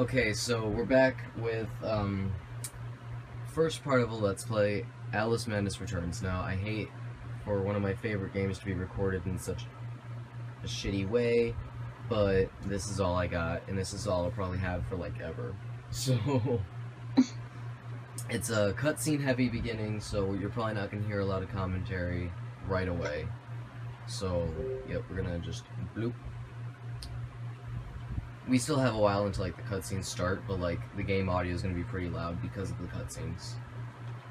Okay, so we're back with first part of a Let's Play, Alice Madness Returns. Now, I hate for one of my favorite games to be recorded in such a shitty way, but this is all I got, and this is all I'll probably have for like ever. So, it's a cutscene heavy beginning, so you're probably not going to hear a lot of commentary right away. So, yep, we're gonna just bloop. We still have a while until like the cutscenes start, but like the game audio is going to be pretty loud because of the cutscenes.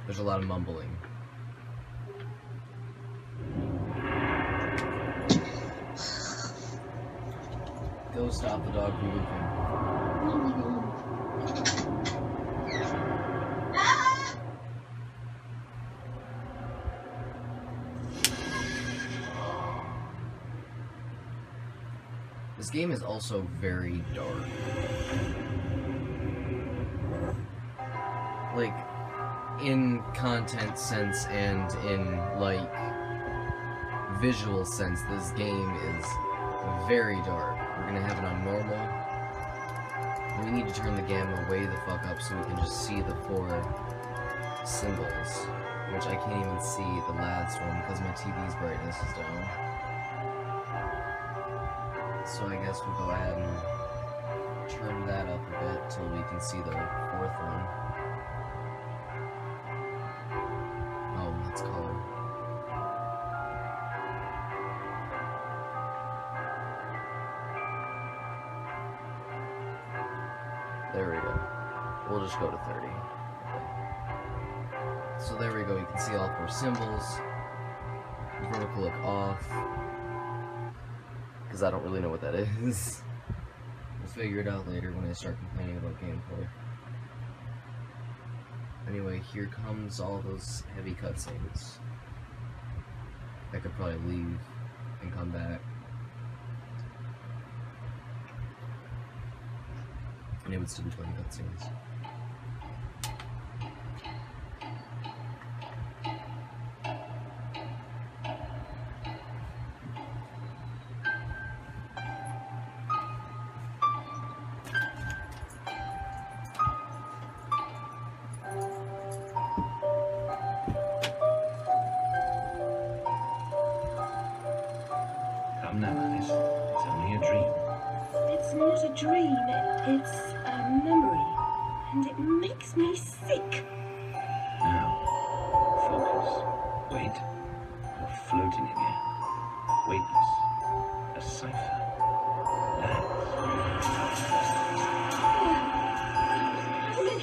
There's a lot of mumbling. Go stop the dog from moving. This game is also very dark. Like, in content sense and in, like, visual sense, this game is very dark. We're gonna have it on normal. We need to turn the gamma way the fuck up so we can just see the 4 symbols, which I can't even see the last one because my TV's brightness is down. So I guess we'll go ahead and turn that up a bit till we can see the 4th one. Oh, that's color. There we go. We'll just go to 30. Okay. So there we go, you can see all 4 symbols. Vertical look off. Because I don't really know what that is. We'll figure it out later when I start complaining about gameplay. Anyway, here comes all those heavy cutscenes. I could probably leave and come back. And it would still be 20 cutscenes. Come now, Alice. It's only a dream. It's not a dream, it's a memory, and it makes me sick. Now, focus. Wait. You're floating again. Weightless. A cipher.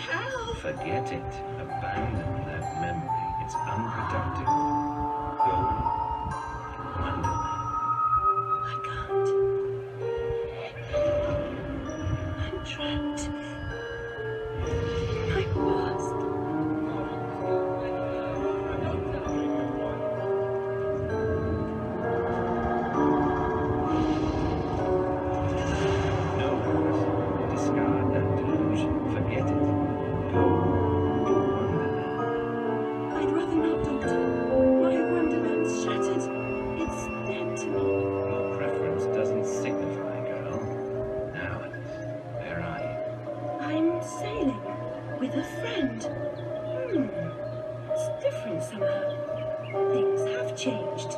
How? Forget it. Abandon that memory. It's unproductive. Go. Wonderland. I can't. I'm trapped. My past. No, Alice. Discard that delusion. Forget it. Go. To Wonderland. I'd rather not, Doctor. My wonderland's shattered. It's dead to me. Your preference doesn't signify, girl. Now, Alice, where are you? I'm sailing with a friend. It's different somehow. Things have changed.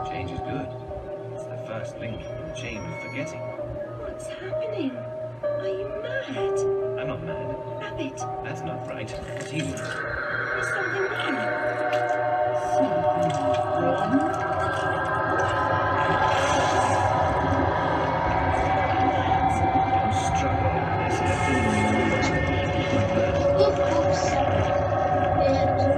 Change is good. It's the first link in the chain of forgetting. What's happening? Are you mad? I'm not mad. Rabbit, That's not right. It's you. there's something wrong. Don't struggle, Alice. Let them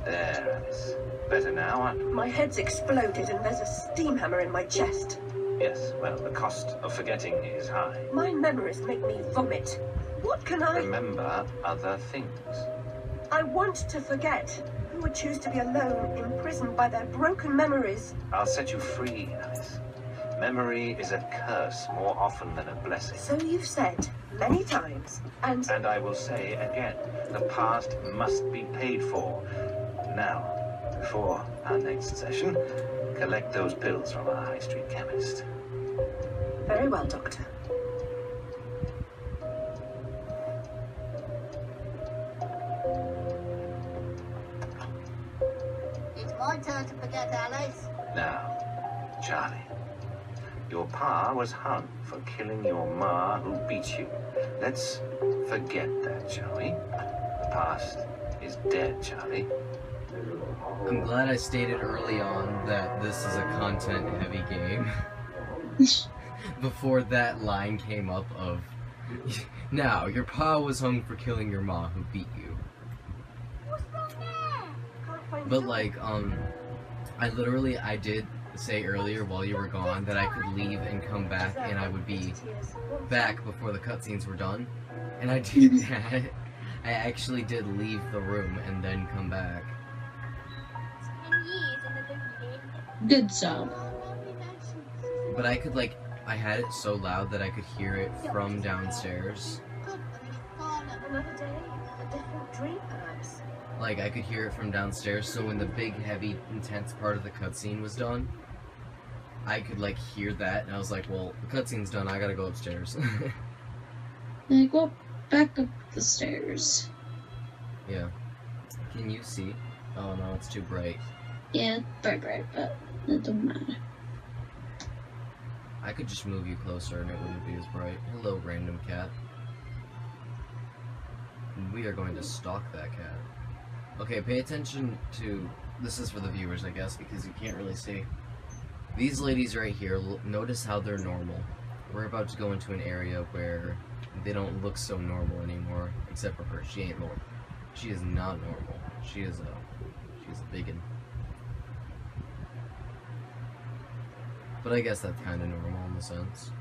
There, Alice. Better now? My head's exploded and there's a steam hammer in my chest. Yes, well, the cost of forgetting is high. My memories make me vomit. What can I... Remember other things. I want to forget. would choose to be alone, imprisoned by their broken memories. I'll set you free, Alice. Memory is a curse more often than a blessing. So you've said many times, and I will say again, the past must be paid for. Now, before our next session, collect those pills from our high street chemist. very well, Doctor. It's my turn to forget, Alice. Now, Charlie, your pa was hung for killing your ma who beat you. Let's forget that, shall we? The past is dead, Charlie. I'm glad I stated early on that this is a content-heavy game. Before that line came up of, now, your pa was hung for killing your ma who beat you. What's wrong there? But like, I did say earlier while you were gone that I could leave and come back and I would be back before the cutscenes were done. And I did that. I actually did leave the room and then come back. 10 years in the beginning. Good job. But I could like, I had it so loud that I could hear it from downstairs. Another day, a different dream, perhaps. Like, I could hear it from downstairs, so when the big, heavy, intense part of the cutscene was done, I could, like, hear that, and I was like, well, the cutscene's done, I gotta go upstairs. I go back up the stairs. Yeah. Can you see? Oh, no, it's too bright. Yeah, it's very bright, but it don't matter. I could just move you closer and it wouldn't be as bright. Hello, random cat. And we are going to stalk that cat. Okay, pay attention to... This is for the viewers, I guess, because you can't really see. These ladies right here, notice how they're normal. We're about to go into an area where they don't look so normal anymore, except for her. She ain't normal. She is not normal. She's a biggin. But I guess that's kind of normal in a sense.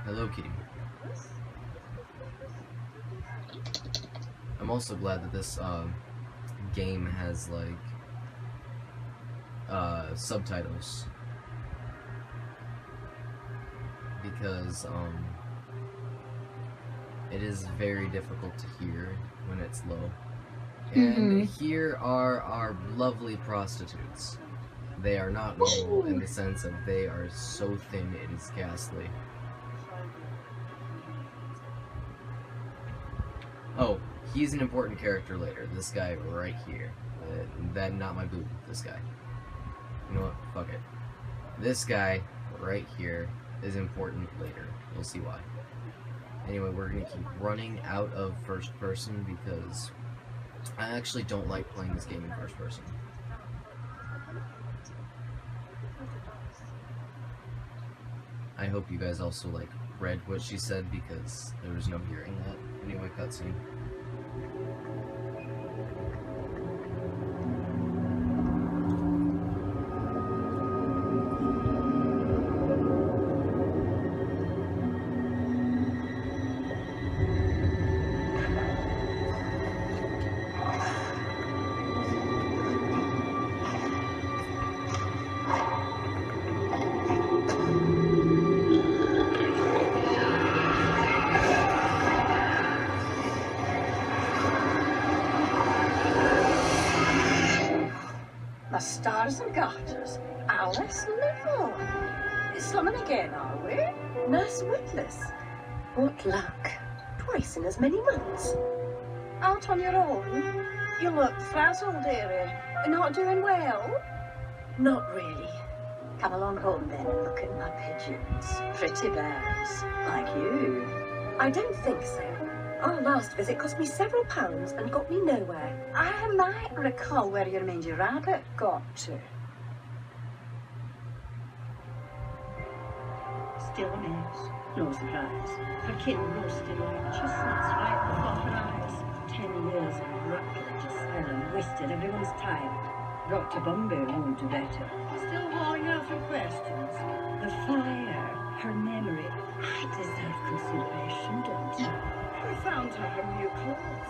Hello, kitty. I'm also glad that this game has like subtitles, because it is very difficult to hear when it's low. And here are our lovely prostitutes. They are not normal in the sense that they are so thin it is ghastly. Oh, he's an important character later. This guy right here. Not my boob. This guy. You know what? Fuck it. This guy right here is important later. You'll see why. Anyway, we're gonna keep running out of first person because I actually don't like playing this game in first person. I hope you guys also like read what she said because there was no hearing that. Anyway, cutscene. The stars and garters, Alice Little. It's slumming again, are we? Nurse Witless. What luck. Twice in as many months. Out on your own? You look frazzled, dearie. Not doing well? Not really. Come along home then and look at my pigeons. Pretty birds, like you. I don't think so. Our last visit cost me several pounds and got me nowhere. I might recall where your mangy rabbit got to. Still a mess. No surprise. Her kitten roasted like chestnuts right before her eyes. 10 years of Rutledge asylum wasted everyone's time. Dr. Bumby won't do better. Still hauling out her questions. The fire, her memory. I deserve consideration, don't I? Who found her new clothes?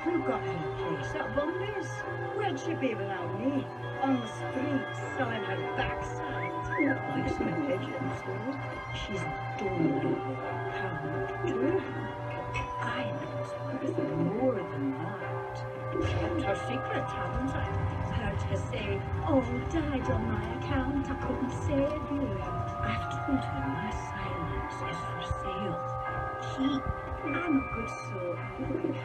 Who got her place at Bumby's? Where'd she she'd be without me? On the street, selling her backside. Likes my pigeons, though. She's done with how to I know it's worth more than that. Kept her secret, haven't I? Heard her say, oh, died on my account, I couldn't save you. I've told her my silence is for sale. I'm a good soul.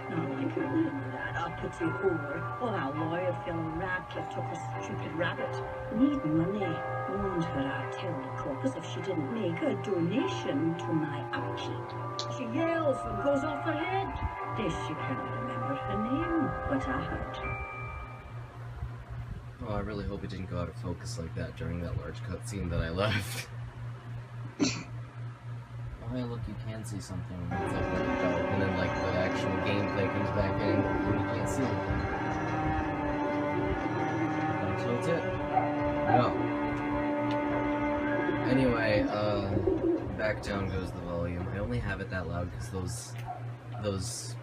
Not like that uppity whore, or that lawyer fellow Radcliffe took a stupid rabbit. Need money. Warned her I'd tell the coppers if she didn't make a donation to my upkeep. She yells and goes off her head. Guess she can't remember her name, but I heard. Oh, I really hope it didn't go out of focus like that during that large cutscene that I left. Oh, hey, look, you can see something. It's like really dark, and then like the actual gameplay comes back in, and you can't see anything. Don't tilt it. No. Anyway, back down goes the volume. I only have it that loud because those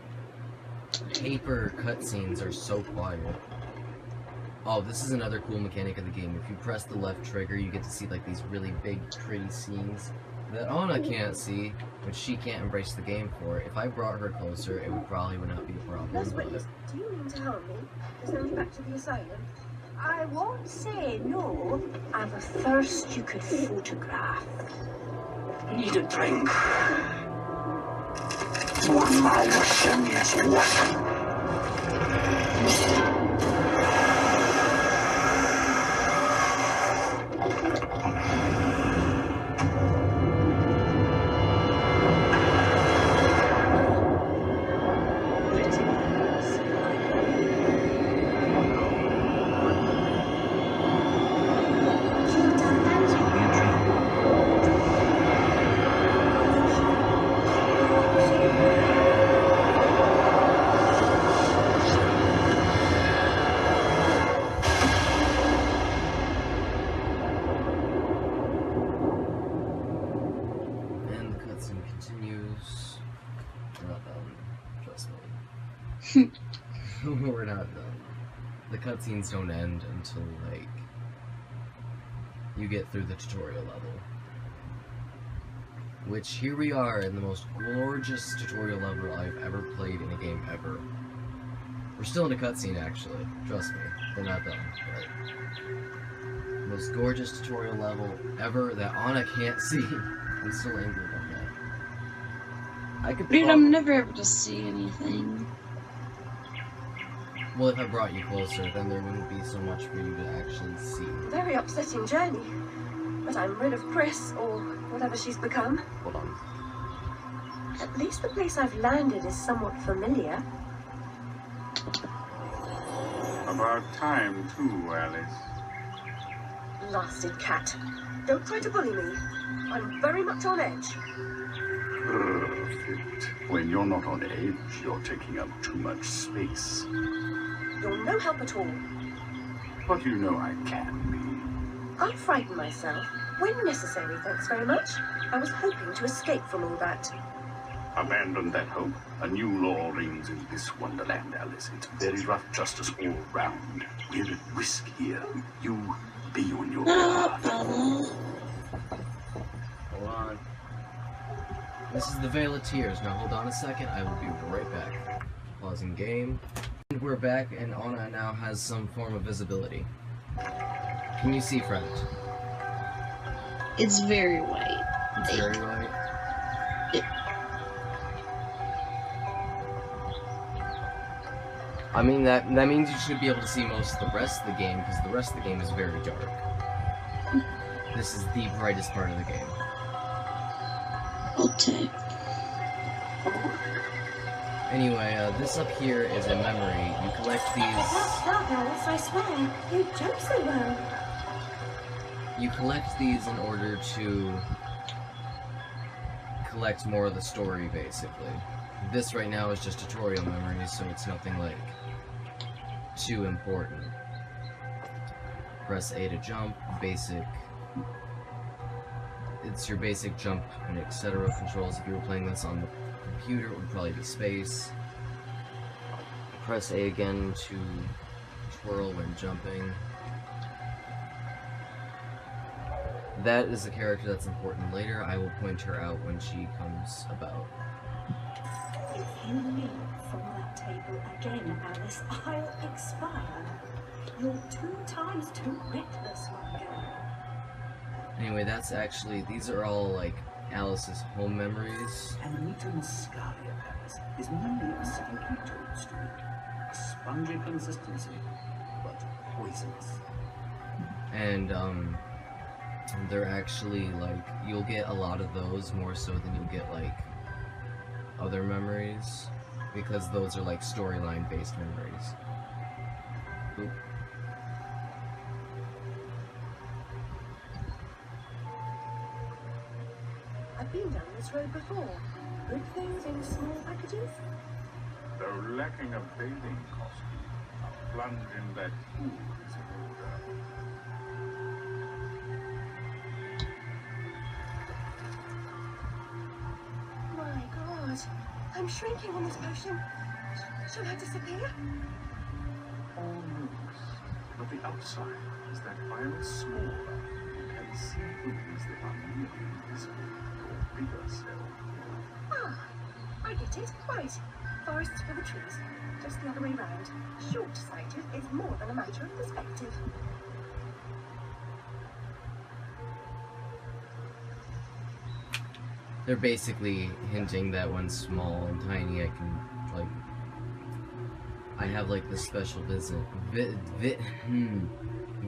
paper cutscenes are so quiet. Oh, this is another cool mechanic of the game. If you press the left trigger, you get to see like these really big, pretty scenes that Anna can't see, which she can't embrace the game for. If I brought her closer, it would not be a problem. Nurse Witness, do you mean to harm me? To send me back to the asylum? I won't say no. I've a thirst you could photograph. Need a drink. Murmur Shemia's water. We're not done. The cutscenes don't end until, like, you get through the tutorial level. Which, here we are in the most gorgeous tutorial level I've ever played in a game ever. We're still in a cutscene, actually. Trust me. We're not done. But most gorgeous tutorial level ever that Anna can't see. I'm still angry about that. I could Dude, I'm never able to see anything. Well, if I brought you closer, then there wouldn't be so much for you to actually see. Very upsetting journey. But I'm rid of Pris, or whatever she's become. Hold on. At least the place I've landed is somewhat familiar. About time, too, Alice. Blasted cat. Don't try to bully me. I'm very much on edge. Perfect. When you're not on edge, you're taking up too much space. You're no help at all. But you know I can be. I'll frighten myself. When necessary, thanks very much. I was hoping to escape from all that. Abandon that hope. A new law reigns in this wonderland, Alice. It's very rough justice all round. We're at risk here. You be on your guard. Hold on. This is the Vale of Tears. Now hold on a second. I will be right back. Pausing game. And we're back, and Anna now has some form of visibility. Can you see, friend? It's very white. It's very white. I mean, that means you should be able to see most of the rest of the game, because the rest of the game is very dark. This is the brightest part of the game. Okay. Anyway, this up here is a memory. You collect these... That's dark, Alice, I swear. You jump so well. You collect these in order to collect more of the story, basically. This right now is just tutorial memories, so it's nothing, like, too important. Press A to jump, basic... It's your basic jump and etc. controls. If you were playing this on the computer, it would probably be space. Press A again to whirlwind jumping. That is a character that's important later. I will point her out when she comes about. If you leave from that table again, Alice, I'll expire. You're 2 times too reckless, my girl. Anyway, that's actually, these are all like Alice's home memories. Amanita muscaria, Alice, is mainly a silky toadstool. A spongy consistency, but poisonous. And they're actually like, you'll get a lot of those more so than you'll get like other memories, because those are like storyline based memories. Oop. I've been down this road before. Good things in small packages. Though lacking a bathing costume, a plunge in that pool is in order. My God, I'm shrinking on this potion. Shall I disappear? Almost. But the upside is that while smaller, you can see things that are nearly invisible to your bigger self. Ah, I get it. Right. Forests for the trees. Just the other way round. Short-sighted is more than a matter of perspective. They're basically hinting that when small and tiny, I can, like, I have, like, this special vision,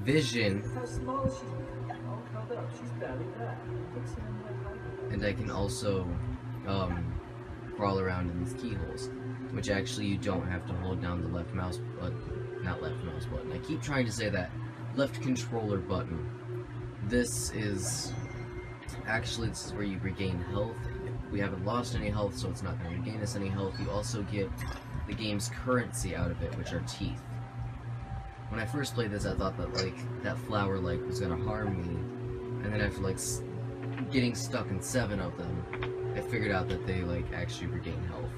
vision, So small she's all covered up, she's barely there. Puts her in her hiding. and I can also, crawl around in these keyholes, which actually you don't have to hold down the left mouse button, not left mouse button, I keep trying to say that, left controller button. This is where you regain health. We haven't lost any health, so it's not going to regain us any health. You also get the game's currency out of it, which are teeth. When I first played this, I thought that, like, that flower, like, was going to harm me. And then after, like, getting stuck in 7 of them, I figured out that they, like, actually regain health.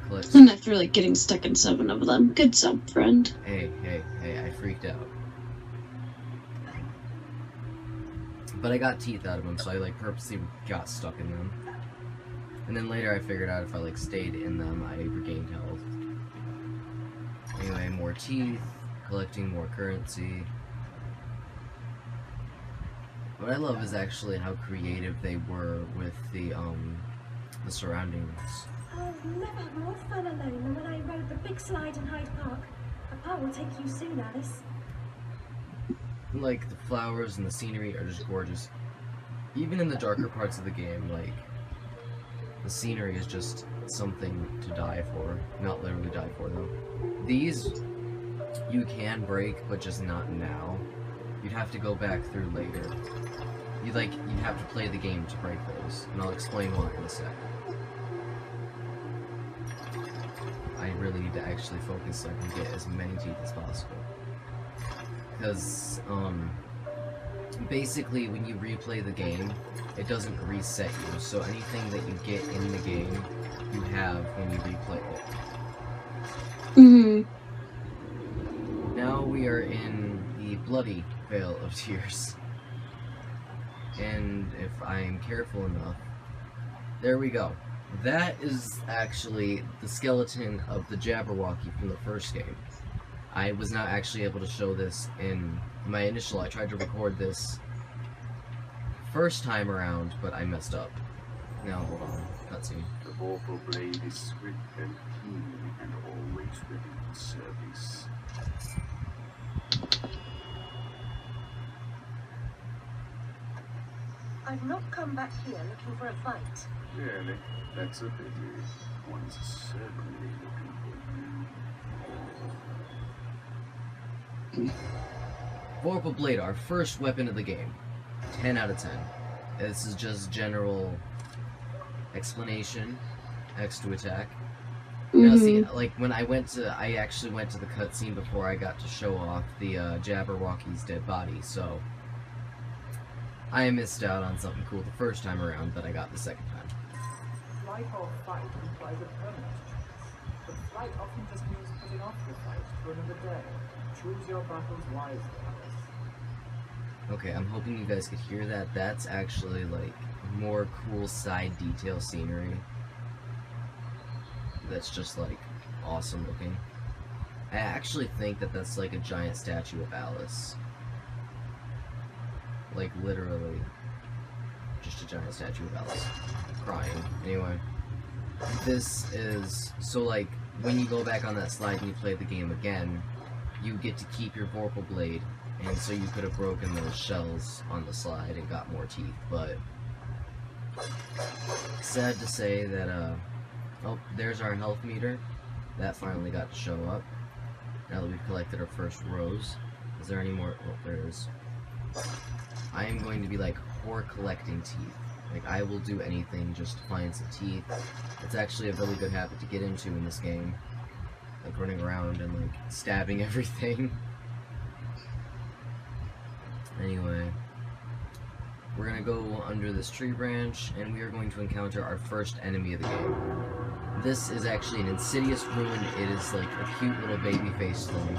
Collect. And after like getting stuck in 7 of them. Good sub, friend. Hey, I freaked out. But I got teeth out of them, so I, like, purposely got stuck in them. And then later I figured out if I, like, stayed in them, I regained health. Anyway, more teeth, collecting more currency. What I love is actually how creative they were with the surroundings. I've never had more fun alone than when I rode the big slide in Hyde Park. Papa will take you soon, Alice. Like, the flowers and the scenery are just gorgeous. Even in the darker parts of the game, like, the scenery is just something to die for. Not literally die for, though. These, you can break, but just not now. You'd have to go back through later. You'd have to play the game to break those, and I'll explain why in a sec. I really need to actually focus so I can get as many teeth as possible. Because, basically, when you replay the game, it doesn't reset you, so anything that you get in the game, you have when you replay it. Mm-hmm. Now we are in the bloody Vale of Tears. And if I am careful enough, there we go. That is actually the skeleton of the Jabberwocky from the first game. I was not actually able to show this in my initial, I tried to record this first time around, but I messed up. Now, hold on, cutscene. The vorpal blade is swift and keen and always ready for service. I've not come back here looking for a fight. Really? That's a pity. One's certainly looking for you. Vorpal Blade, our first weapon of the game. 10 out of 10. This is just general explanation. X to attack. Now see, like, when I actually went to the cutscene before I got to show off the Jabberwocky's dead body, so I missed out on something cool the first time around that I got the second time. Life or fight implies a permanent choice. but flight often just means putting off the fight to another day. Choose your battles wisely, Alice. Okay, I'm hoping you guys could hear that. That's actually, like, more cool side detail scenery. That's just, like, awesome looking. I actually think that that's, like, a giant statue of Alice. Like, literally. Just a giant statue of Alice. Crying. Anyway. This is... So, like, when you go back on that slide and you play the game again, you get to keep your Vorpal Blade, and so you could have broken those shells on the slide and got more teeth, but... Sad to say that, oh, there's our health meter. That finally got to show up. Now that we've collected our first rose. Is there any more? Oh, there is. I am going to be, like, whore collecting teeth. Like, I will do anything just to find some teeth. It's actually a really good habit to get into in this game. Like, running around and, like, stabbing everything. Anyway. We're gonna go under this tree branch, and we are going to encounter our first enemy of the game. This is actually an insidious ruin. It is, like, a cute little baby face thing.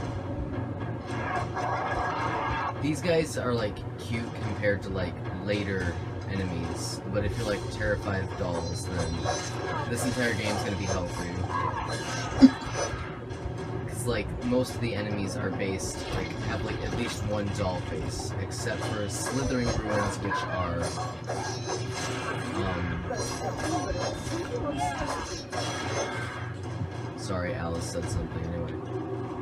These guys are, like, cute compared to, like, later enemies, but if you're, like, terrified of dolls, then this entire game's gonna be hell for you. Because, like, most of the enemies are based, like, have, like, at least one doll face, except for Slithering Ruins, which are, sorry, Alice said something, anyway.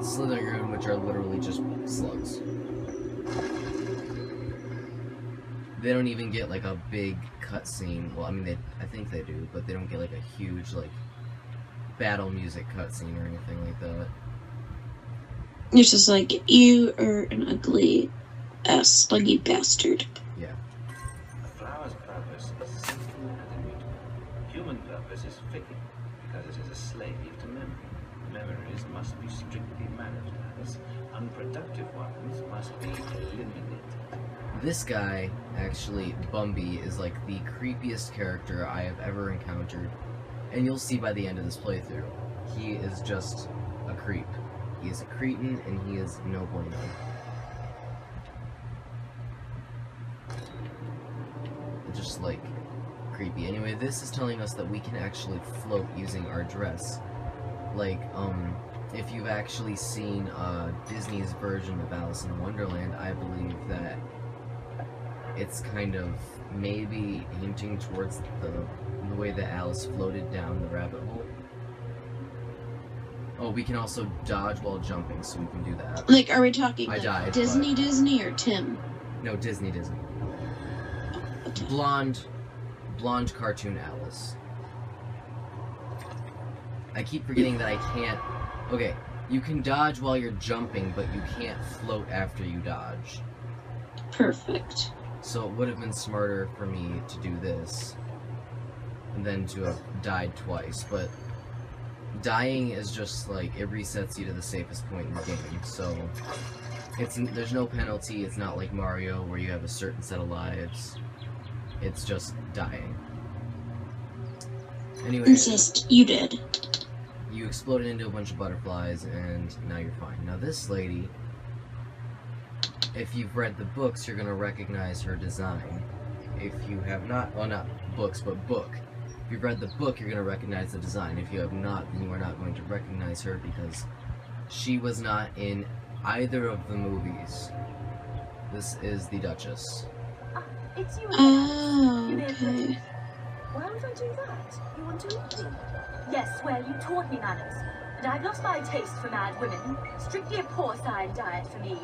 Slithering Ruin, which are literally just slugs. They don't even get, like, a big cutscene. Well, I mean, I think they do, but they don't get, like, a huge, like, battle music cutscene or anything like that. It's just like, you are an ugly, sluggy bastard. Yeah. A flower's purpose is simple and immutable. Human purpose is fickle, because it is a slave to memory. Memories must be strictly managed as unproductive ones must be eliminated. This guy, actually, Bumby, is like the creepiest character I have ever encountered, and you'll see by the end of this playthrough. He is just a creep. He is a cretin, and he is no bueno. Just, like, creepy. Anyway, this is telling us that we can actually float using our dress. Like, if you've actually seen Disney's version of Alice in Wonderland, I believe that it's kind of maybe hinting towards the way that Alice floated down the rabbit hole. Oh, we can also dodge while jumping, so we can do that. Like, are we talking I died, Disney, but... Disney, or Tim? No, Disney. Okay. Blonde cartoon Alice. I keep forgetting that I can't... Okay, you can dodge while you're jumping, but you can't float after you dodge. Perfect. So it would have been smarter for me to do this than to have died twice, but dying is just like, it resets you to the safest point in the game, so there's no penalty. It's not like Mario where you have a certain set of lives. It's just dying. Anyway, It's just, you did. You exploded into a bunch of butterflies, and now you're fine. Now this lady, if you've read the books, you're going to recognize her design. If you have not, well, not books, but book. If you've read the book, you're going to recognize the design. If you have not, then you are not going to recognize her, because she was not in either of the movies. This is the Duchess. It's you. Oh, You did okay. it. Why would I do that? You want to eat me? Yes, well, you taught me manners. And I've lost my taste for mad women. Strictly a porcine diet for me.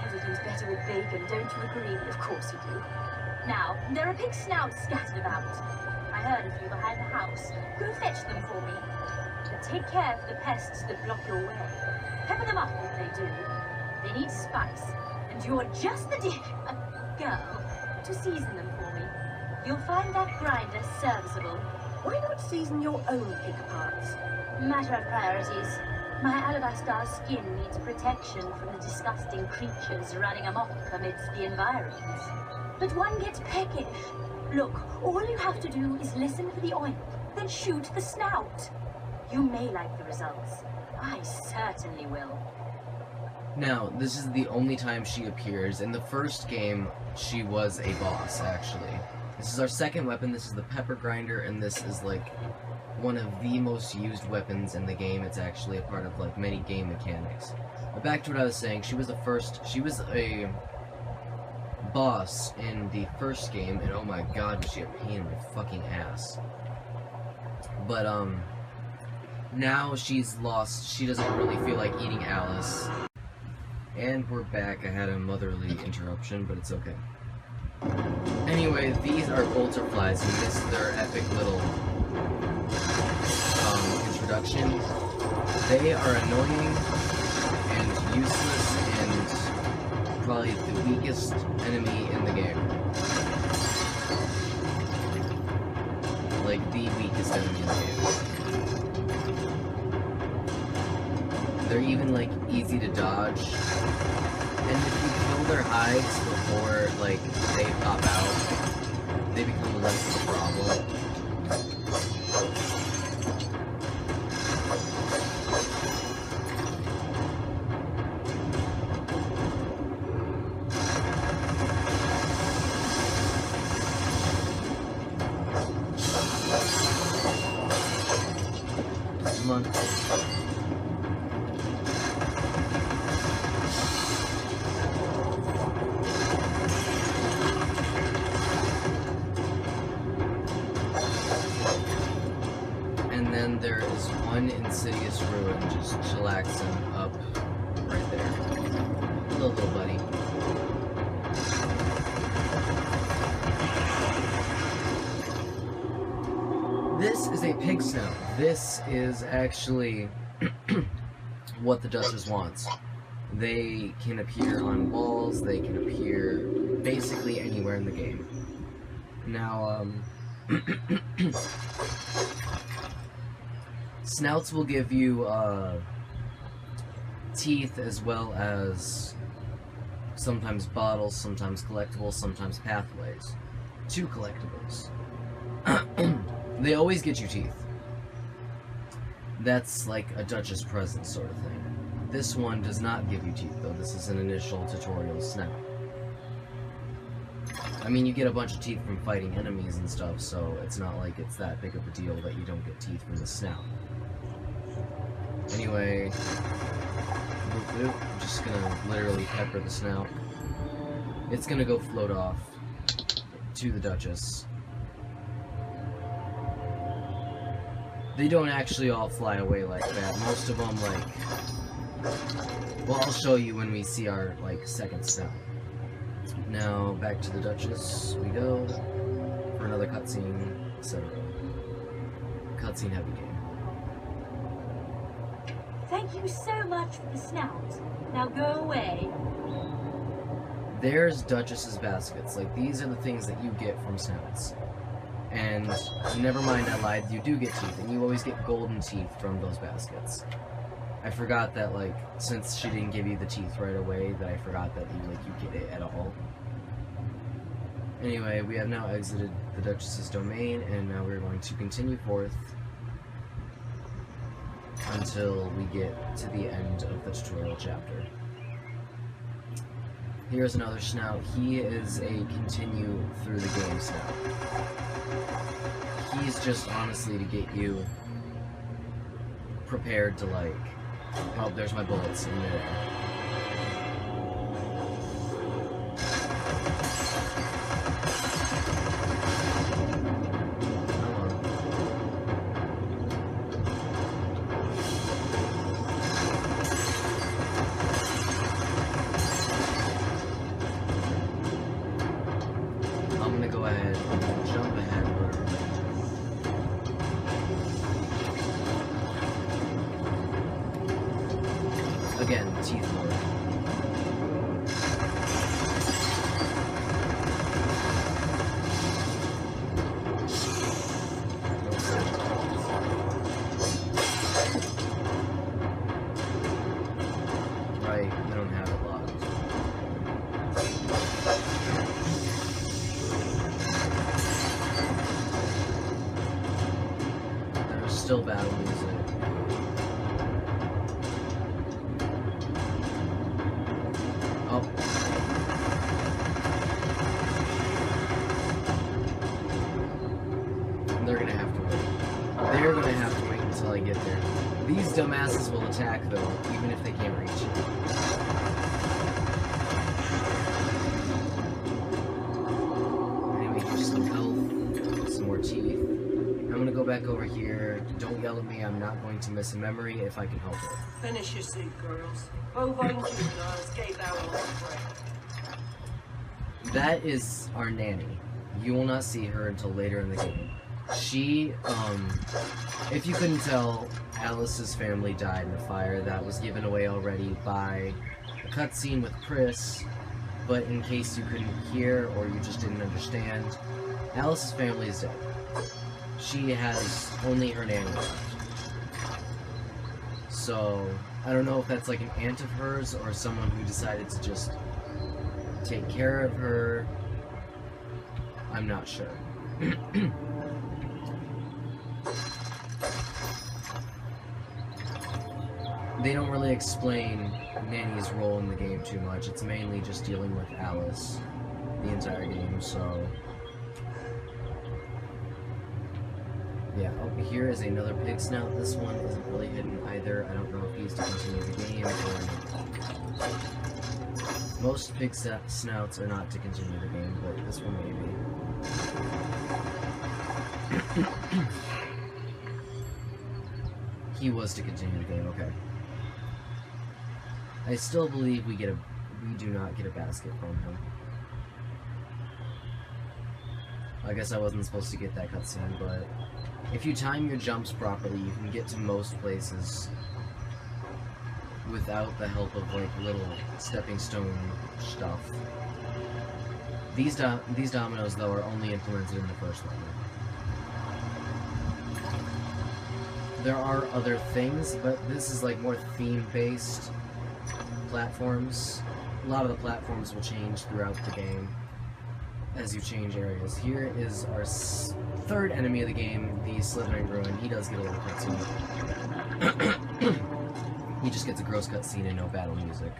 Everything's better with bacon, don't you agree? Of course you do. Now, there are pig snouts scattered about. I heard of you behind the house. Go fetch them for me. But take care for the pests that block your way. Pepper them up if they do. They need spice. And you're just the girl to season them for me. You'll find that grinder serviceable. Why not season your own pig parts? Matter of priorities. My alabaster skin needs protection from the disgusting creatures running amok amidst the environs. But one gets peckish. Look, all you have to do is listen for the oil, then shoot the snout. You may like the results. I certainly will. Now, this is the only time she appears. In the first game, she was a boss, actually. This is our second weapon. This is the Pepper Grinder, and this is, like, one of the most used weapons in the game. It's actually a part of, like, many game mechanics. But back to what I was saying, she was a boss in the first game, and oh my god, was she a pain in my fucking ass. But, now she's lost. She doesn't really feel like eating Alice. And we're back. I had a motherly interruption, but it's okay. Anyway, these are Bolterflies, and this is their epic little introduction. They are annoying and useless and probably the weakest enemy in the game. Like, the weakest enemy in the game. They're even, like, easy to dodge. And if you kill their hives before, like, they pop out, they become less of a problem. Come on. And then there is one insidious ruin just chillaxing up right there. Hello, little buddy. This is a pig snout. This is actually what the Duchess wants. They can appear on walls, they can appear basically anywhere in the game. Now, snouts will give you, teeth as well as sometimes bottles, sometimes collectibles, sometimes pathways. 2 collectibles. They always get you teeth. That's like a Duchess present sort of thing. This one does not give you teeth, though. This is an initial tutorial snout. I mean, you get a bunch of teeth from fighting enemies and stuff, so it's not like it's that big of a deal that you don't get teeth from the snout. Anyway, I'm just gonna literally pepper the snout. It's gonna go float off to the Duchess. They don't actually all fly away like that. Most of them, like... Well, I'll show you when we see our, like, second snout. Now, back to the Duchess we go. For another cutscene, etc. Cutscene heavy game. Thank you so much for the snout. Now go away. There's Duchess's baskets. Like, these are the things that you get from snouts. And never mind, I lied, you do get teeth, and you always get golden teeth from those baskets. I forgot that, like, since she didn't give you the teeth right away, that I forgot that you get it at all. Anyway, we have now exited the Duchess's domain, and now we're going to continue forth until we get to the end of the tutorial chapter. Here's another snout. He is a continue through the game snout. He's just honestly to get you prepared to, like... Oh, there's my bullets in there. I'm gonna go ahead and jump ahead a little bit. Again, teeth lord. Right, I don't have it locked. There's still bad music. gonna have to wait. They're gonna have to wait until I get there. These dumbasses will attack, though, even if they can't reach it. Anyway, here's some health, some more teeth. I'm gonna go back over here. Don't yell at me, I'm not going to miss a memory if I can help it. Finish your soup, girls. Bovine juveniles gave our last breath. That is our nanny. You will not see her until later in the game. She, if you couldn't tell, Alice's family died in a fire that was given away already by a cutscene with Pris, but in case you couldn't hear or you just didn't understand, Alice's family is dead. She has only her nanny left. So, I don't know if that's like an aunt of hers or someone who decided to just take care of her. I'm not sure. They don't really explain Nanny's role in the game too much. It's mainly just dealing with Alice the entire game, so... Yeah, over here is another pig snout. This one isn't really hidden either. I don't know if he's to continue the game or not. Most pig snouts are not to continue the game, but this one may be. He was to continue the game, okay. I still believe we do not get a basket from him. I guess I wasn't supposed to get that cutscene, but if you time your jumps properly, you can get to most places without the help of like little stepping stone stuff. These dominoes though are only implemented in the first level. There are other things, but this is like more theme-based platforms. A lot of the platforms will change throughout the game as you change areas. Here is our third enemy of the game, the Slithering Ruin. He does get a little cutscene. He just gets a gross cutscene and no battle music.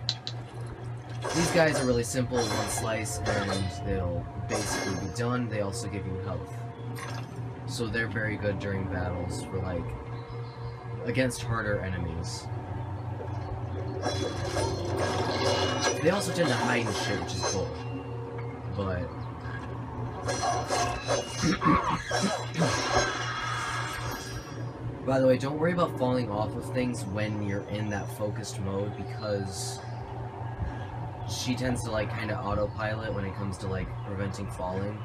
These guys are really simple, one slice, and they'll basically be done. They also give you health. So they're very good during battles for, like, against harder enemies. They also tend to hide and shit, which is cool. But... By the way, don't worry about falling off of things when you're in that focused mode, because she tends to, like, kind of autopilot when it comes to, like, preventing falling.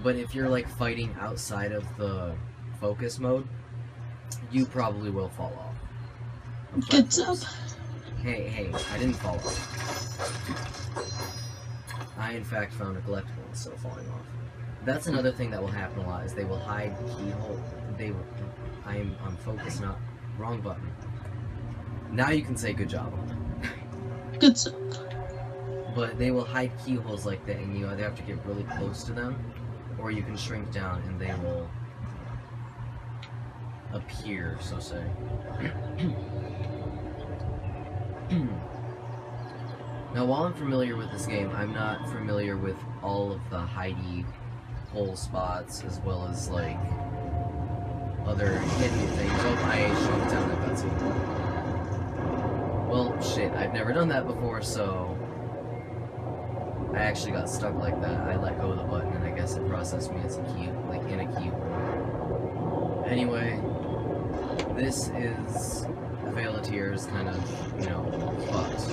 But if you're, like, fighting outside of the focus mode, you probably will fall off. Gets up. Hey, I didn't fall off. I, in fact, found a collectible instead of falling off. That's another thing that will happen a lot, is they will hide keyhole. I'm focused, not wrong button. Now you can say good job on it. Good stuff. But they will hide keyholes like that, and you either have to get really close to them, or you can shrink down and they will appear, so say. Now, while I'm familiar with this game, I'm not familiar with all of the hidey hole spots, as well as, like, other hidden things. Oh, I showed down that cutscene. Well, shit, I've never done that before, so I actually got stuck like that. I let go of the button, and I guess it processed me as a key, like, in a keyhole. Anyway, this is Valetier's kind of, you know, fucked.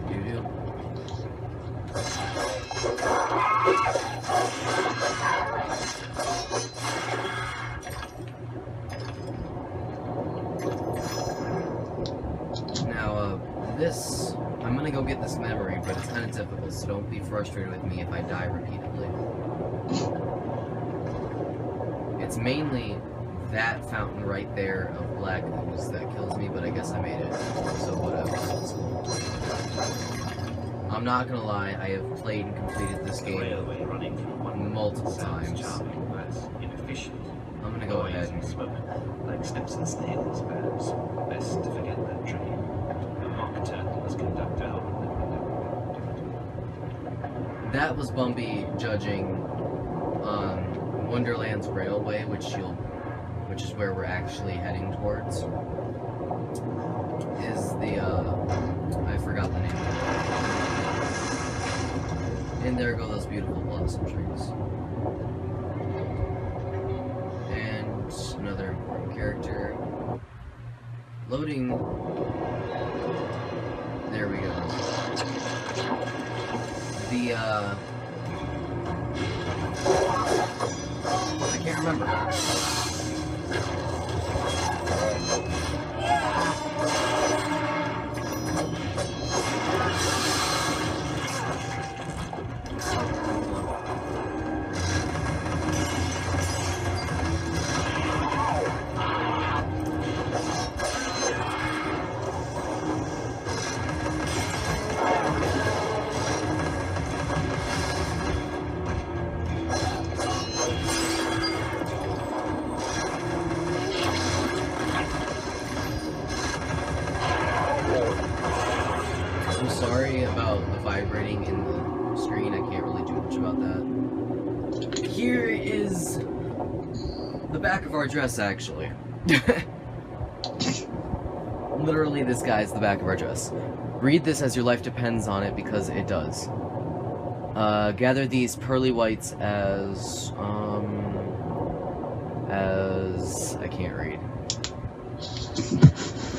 Doo-doo. Now, this, I'm gonna go get this memory, but it's kind of difficult, so don't be frustrated with me if I die repeatedly. It's mainly that fountain right there of black ooze that kills me, but I guess I made it, so whatever. It's cool. I'm not gonna lie, I have played and completed this game multiple times. I'm gonna go ahead and... Like snips and snails, perhaps. Best to forget that dream. A mock turtle was conducted out. that was Bumpy judging Wonderland's Railway, which is where we're actually heading towards. Is the I forgot the name of it. And there go those beautiful blossom trees. And another important character. Loading. There we go. The I can't remember. I'm sorry about the vibrating in the screen. I can't really do much about that. Here is the back of our dress, actually. Literally, this guy's the back of our dress. Read this as your life depends on it, because it does. Gather these pearly whites as I can't read.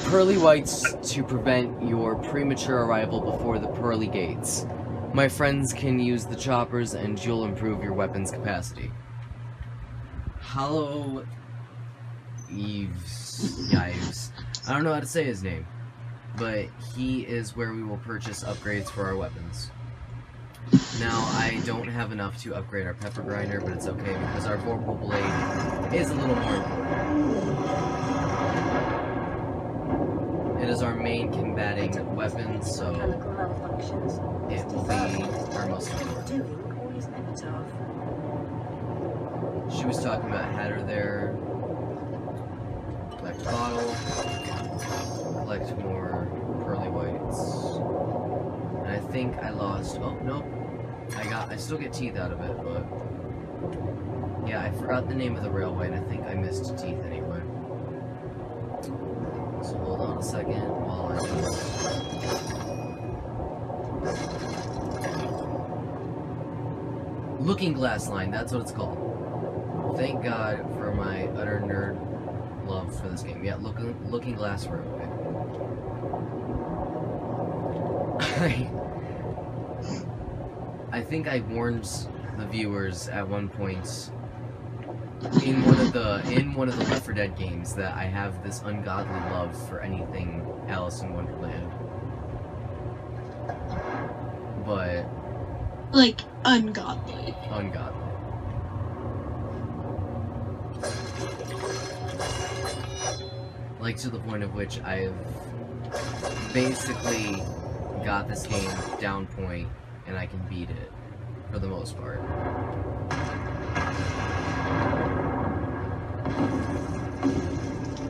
Pearly whites to prevent your premature arrival before the pearly gates. My friends can use the choppers and you'll improve your weapon's capacity. Hollow Yves. I don't know how to say his name, but he is where we will purchase upgrades for our weapons. Now, I don't have enough to upgrade our pepper grinder, but it's okay because our vorpal blade is a little more important. It is our main combating weapon, so it will be our most important. She was talking about Hatter there. Collect a bottle. Collect more pearly whites. And I think I lost. Oh, nope. I still get teeth out of it, but yeah, I forgot the name of the railway, and I think I missed teeth anyway. So hold on a second while I just... Looking Glass Line, that's what it's called. Thank God for my utter nerd love for this game. Yeah, Looking Glass Railway. I think I warned the viewers at one point in one of the Left 4 Dead games that I have this ungodly love for anything Alice in Wonderland. But like ungodly. Ungodly. Like to the point of which I've basically got this game down point and I can beat it for the most part.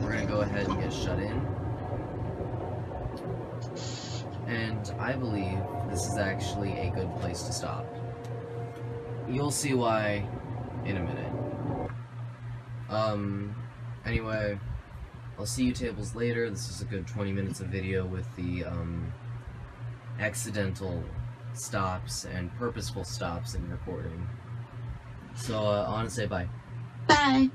We're gonna go ahead and get shut in. And I believe this is actually a good place to stop. You'll see why in a minute. Anyway, I'll see you tables later. This is a good 20 minutes of video with the, accidental stops and purposeful stops in recording. So, I want to say bye. Bye.